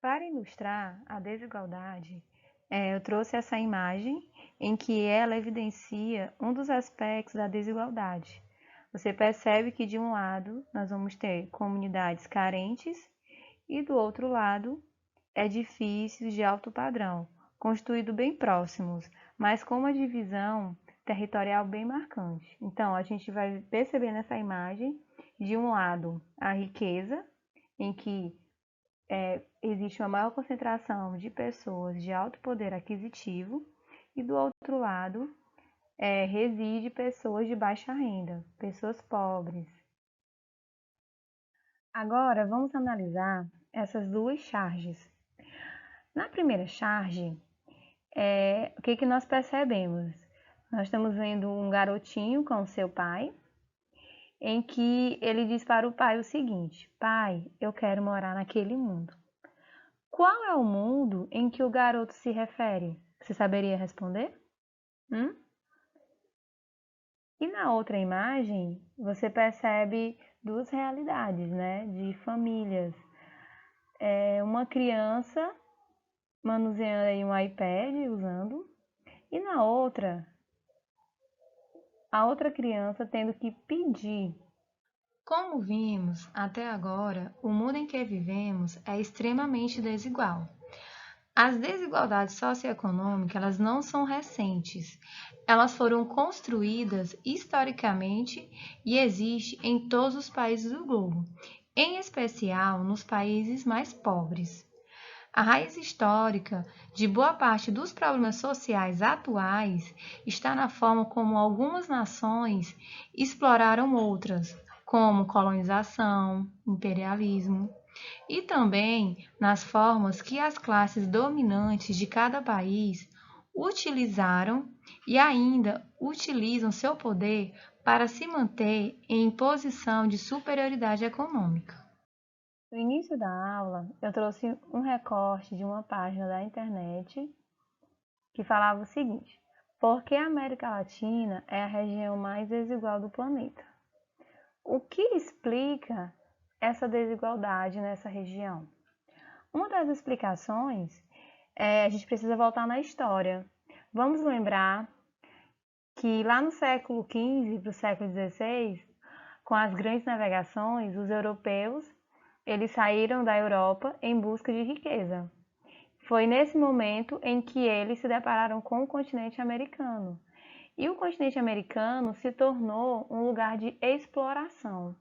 Para ilustrar a desigualdade, eu trouxe essa imagem em que ela evidencia um dos aspectos da desigualdade. Você percebe que de um lado nós vamos ter comunidades carentes e do outro lado edifícios de alto padrão, construídos bem próximos, mas com uma divisão territorial bem marcante. Então, a gente vai perceber nessa imagem, de um lado, a riqueza, em que existe uma maior concentração de pessoas de alto poder aquisitivo, e do outro lado, reside pessoas de baixa renda, pessoas pobres. Agora, vamos analisar essas duas charges. Na primeira charge, o que nós percebemos? Nós estamos vendo um garotinho com seu pai, em que ele diz para o pai o seguinte: pai, eu quero morar naquele mundo. Qual é o mundo em que o garoto se refere? Você saberia responder? Hum? E na outra imagem, você percebe duas realidades, né? De famílias. Uma criança manuseando aí um iPad, usando, e na outra, a outra criança tendo que pedir. Como vimos até agora, o mundo em que vivemos é extremamente desigual. As desigualdades socioeconômicas, elas não são recentes. Elas foram construídas historicamente e existem em todos os países do globo, em especial nos países mais pobres. A raiz histórica de boa parte dos problemas sociais atuais está na forma como algumas nações exploraram outras, como colonização, imperialismo, e também nas formas que as classes dominantes de cada país utilizaram e ainda utilizam seu poder para se manter em posição de superioridade econômica. No início da aula, eu trouxe um recorte de uma página da internet que falava o seguinte: por que a América Latina é a região mais desigual do planeta? O que explica essa desigualdade nessa região? Uma das explicações a gente precisa voltar na história. Vamos lembrar que lá no século XV para o século XVI, com as grandes navegações, os europeus eles saíram da Europa em busca de riqueza. Foi nesse momento em que eles se depararam com o continente americano. E o continente americano se tornou um lugar de exploração.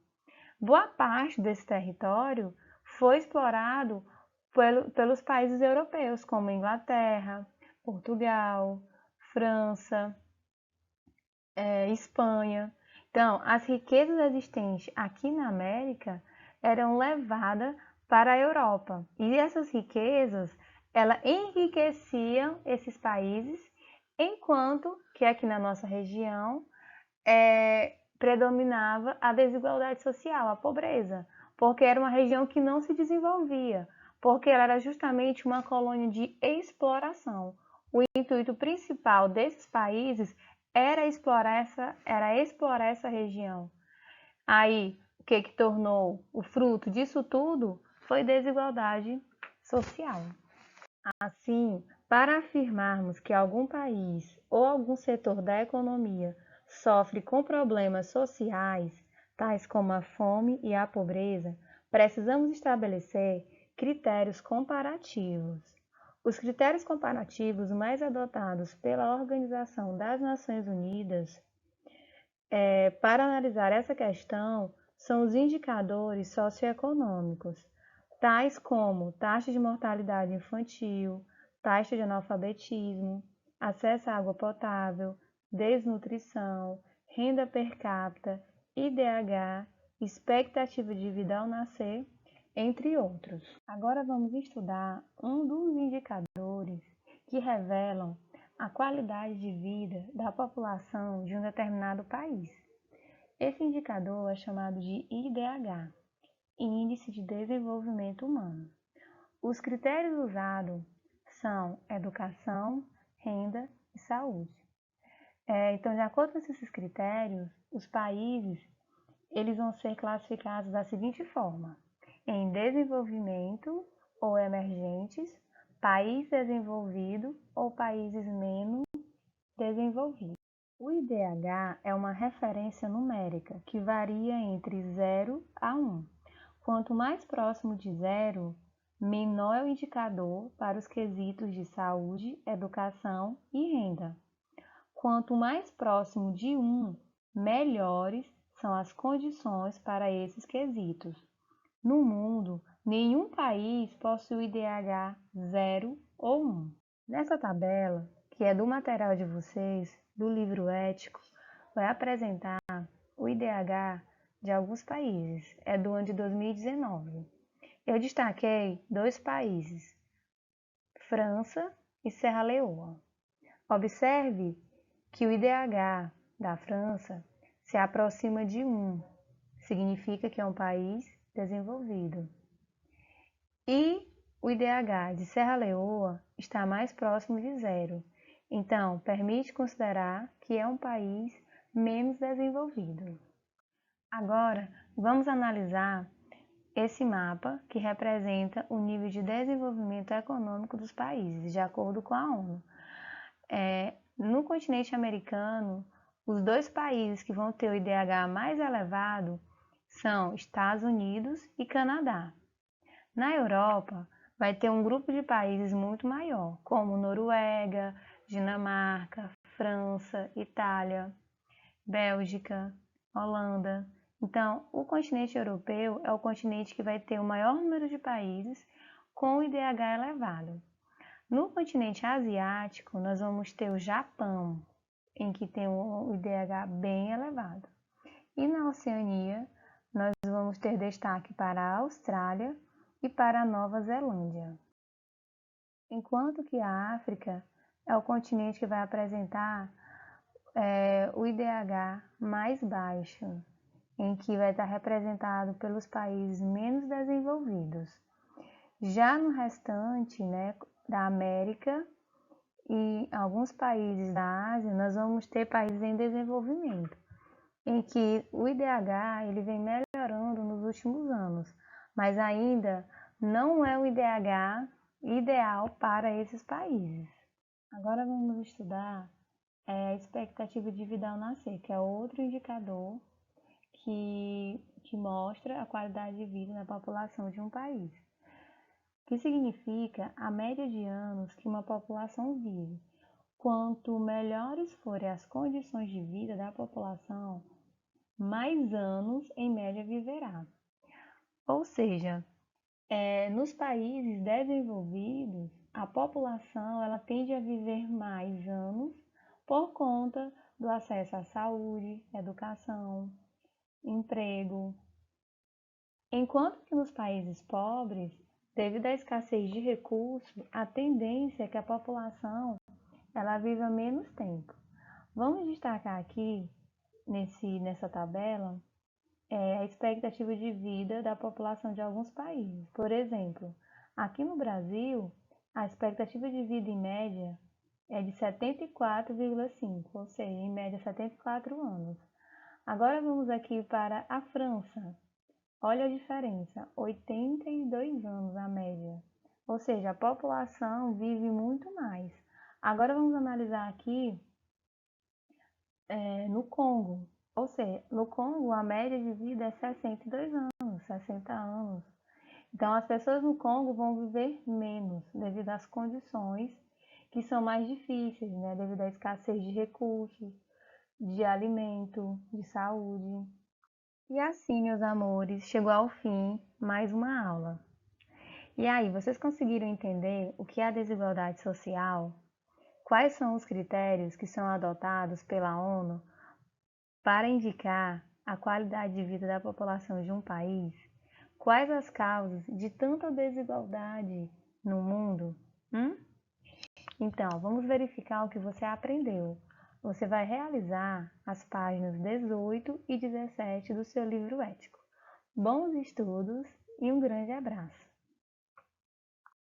Boa parte desse território foi explorado pelos países europeus, como Inglaterra, Portugal, França, Espanha. Então, as riquezas existentes aqui na América eram levadas para a Europa. E essas riquezas, ela enriqueciam esses países, enquanto que aqui na nossa região predominava a desigualdade social, a pobreza, porque era uma região que não se desenvolvia, porque ela era justamente uma colônia de exploração. O intuito principal desses países era explorar essa região. Aí, o que tornou o fruto disso tudo foi desigualdade social. Assim, para afirmarmos que algum país ou algum setor da economia sofre com problemas sociais, tais como a fome e a pobreza, precisamos estabelecer critérios comparativos. Os critérios comparativos mais adotados pela Organização das Nações Unidas para analisar essa questão são os indicadores socioeconômicos, tais como taxa de mortalidade infantil, taxa de analfabetismo, acesso à água potável, desnutrição, renda per capita, IDH, expectativa de vida ao nascer, entre outros. Agora vamos estudar um dos indicadores que revelam a qualidade de vida da população de um determinado país. Esse indicador é chamado de IDH, Índice de Desenvolvimento Humano. Os critérios usados são educação, renda e saúde. Então, de acordo com esses critérios, os países eles vão ser classificados da seguinte forma: em desenvolvimento, ou emergentes, país desenvolvido ou países menos desenvolvidos. O IDH é uma referência numérica que varia entre 0 a 1. Quanto mais próximo de 0, menor é o indicador para os quesitos de saúde, educação e renda. Quanto mais próximo de 1, melhores são as condições para esses quesitos. No mundo, nenhum país possui o IDH 0 ou 1. Nessa tabela, que é do material de vocês, do livro ético, vai apresentar o IDH de alguns países. É do ano de 2019. Eu destaquei 2 países, França e Serra Leoa. Observe que o IDH da França se aproxima de 1, significa que é um país desenvolvido. E o IDH de Serra Leoa está mais próximo de 0, então permite considerar que é um país menos desenvolvido. Agora, vamos analisar esse mapa que representa o nível de desenvolvimento econômico dos países, de acordo com a ONU. No continente americano, os 2 países que vão ter o IDH mais elevado são Estados Unidos e Canadá. Na Europa, vai ter um grupo de países muito maior, como Noruega, Dinamarca, França, Itália, Bélgica, Holanda. Então, o continente europeu é o continente que vai ter o maior número de países com o IDH elevado. No continente asiático, nós vamos ter o Japão, em que tem um IDH bem elevado. E na Oceania, nós vamos ter destaque para a Austrália e para a Nova Zelândia. Enquanto que a África é o continente que vai apresentar o IDH mais baixo, em que vai estar representado pelos países menos desenvolvidos. Já no restante, da América e alguns países da Ásia, nós vamos ter países em desenvolvimento, em que o IDH ele vem melhorando nos últimos anos, mas ainda não é o IDH ideal para esses países. Agora vamos estudar a expectativa de vida ao nascer, que é outro indicador que mostra a qualidade de vida da população de um país, que significa a média de anos que uma população vive. Quanto melhores forem as condições de vida da população, mais anos em média viverá. Ou seja, nos países desenvolvidos, a população ela tende a viver mais anos por conta do acesso à saúde, educação, emprego. Enquanto que nos países pobres, devido à escassez de recursos, a tendência é que a população ela viva menos tempo. Vamos destacar aqui nessa tabela a expectativa de vida da população de alguns países. Por exemplo, aqui no Brasil, a expectativa de vida em média é de 74,5, ou seja, em média 74 anos. Agora vamos aqui para a França. Olha a diferença, 82 anos a média. Ou seja, a população vive muito mais. Agora vamos analisar aqui no Congo. Ou seja, no Congo a média de vida é 62 anos, 60 anos. Então as pessoas no Congo vão viver menos devido às condições que são mais difíceis, devido à escassez de recursos, de alimento, de saúde. E assim, meus amores, chegou ao fim mais uma aula. E aí, vocês conseguiram entender o que é a desigualdade social? Quais são os critérios que são adotados pela ONU para indicar a qualidade de vida da população de um país? Quais as causas de tanta desigualdade no mundo? Então, vamos verificar o que você aprendeu. Você vai realizar as páginas 18 e 17 do seu livro ético. Bons estudos e um grande abraço!